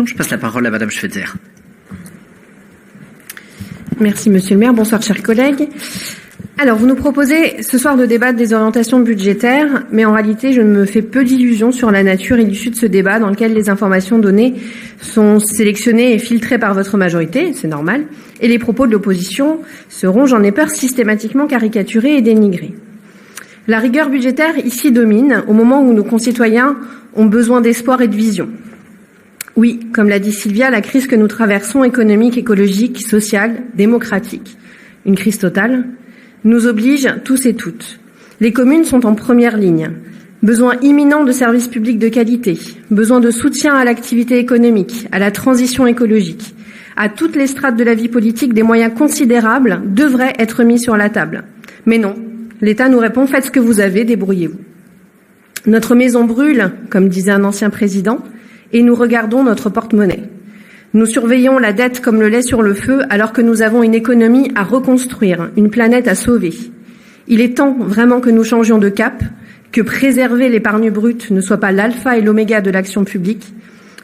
Je passe la parole à Madame Schweitzer. Merci Monsieur le maire, bonsoir chers collègues. Alors vous nous proposez ce soir de débattre des orientations budgétaires, mais en réalité je me fais peu d'illusions sur la nature et l'issue de ce débat dans lequel les informations données sont sélectionnées et filtrées par votre majorité, c'est normal, et les propos de l'opposition seront, j'en ai peur, systématiquement caricaturés et dénigrés. La rigueur budgétaire ici domine au moment où nos concitoyens ont besoin d'espoir et de vision. Oui, comme l'a dit Sylvia, la crise que nous traversons, économique, écologique, sociale, démocratique, une crise totale, nous oblige tous et toutes. Les communes sont en première ligne. Besoin imminent de services publics de qualité, besoin de soutien à l'activité économique, à la transition écologique. À toutes les strates de la vie politique, des moyens considérables devraient être mis sur la table. Mais non, l'État nous répond « faites ce que vous avez, débrouillez-vous ». Notre maison brûle, comme disait un ancien président, et nous regardons notre porte-monnaie. Nous surveillons la dette comme le lait sur le feu alors que nous avons une économie à reconstruire, une planète à sauver. Il est temps vraiment que nous changions de cap, que préserver l'épargne brute ne soit pas l'alpha et l'oméga de l'action publique,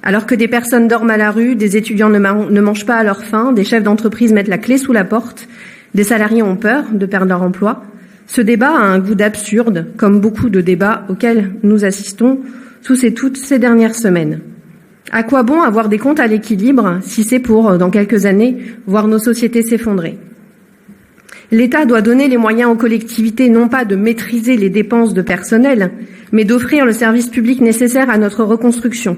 alors que des personnes dorment à la rue, des étudiants ne mangent pas à leur faim, des chefs d'entreprise mettent la clé sous la porte, des salariés ont peur de perdre leur emploi. Ce débat a un goût d'absurde, comme beaucoup de débats auxquels nous assistons tous et toutes ces dernières semaines. À quoi bon avoir des comptes à l'équilibre si c'est pour, dans quelques années, voir nos sociétés s'effondrer? L'État doit donner les moyens aux collectivités non pas de maîtriser les dépenses de personnel, mais d'offrir le service public nécessaire à notre reconstruction.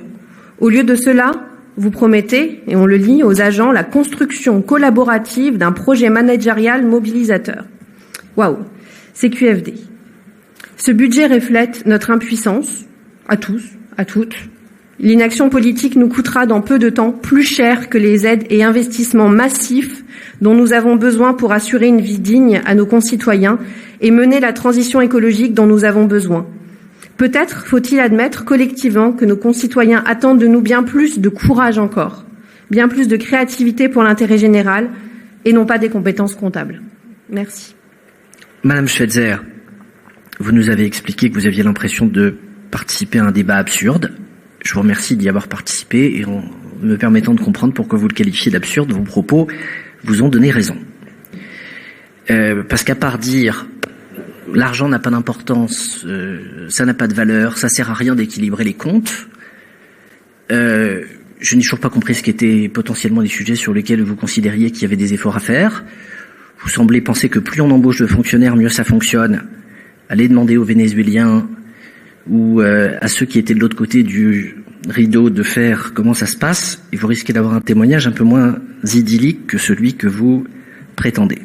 Au lieu de cela, vous promettez, et on le lit, aux agents la construction collaborative d'un projet managérial mobilisateur. Waouh, c'est QFD. Ce budget reflète notre impuissance, à tous, à toutes. L'inaction politique nous coûtera dans peu de temps plus cher que les aides et investissements massifs dont nous avons besoin pour assurer une vie digne à nos concitoyens et mener la transition écologique dont nous avons besoin. Peut-être faut-il admettre collectivement que nos concitoyens attendent de nous bien plus de courage encore, bien plus de créativité pour l'intérêt général et non pas des compétences comptables. Merci. Madame Schweitzer, vous nous avez expliqué que vous aviez l'impression de participer à un débat absurde. Je vous remercie d'y avoir participé et en me permettant de comprendre pourquoi vous le qualifiez d'absurde, vos propos vous ont donné raison. Parce qu'à part dire l'argent n'a pas d'importance, ça n'a pas de valeur, ça sert à rien d'équilibrer les comptes, je n'ai toujours pas compris ce qu'étaient potentiellement les sujets sur lesquels vous considériez qu'il y avait des efforts à faire. Vous semblez penser que plus on embauche de fonctionnaires, mieux ça fonctionne. Allez demander aux Vénézuéliens ou à ceux qui étaient de l'autre côté du rideau de fer comment ça se passe, et vous risquez d'avoir un témoignage un peu moins idyllique que celui que vous prétendez.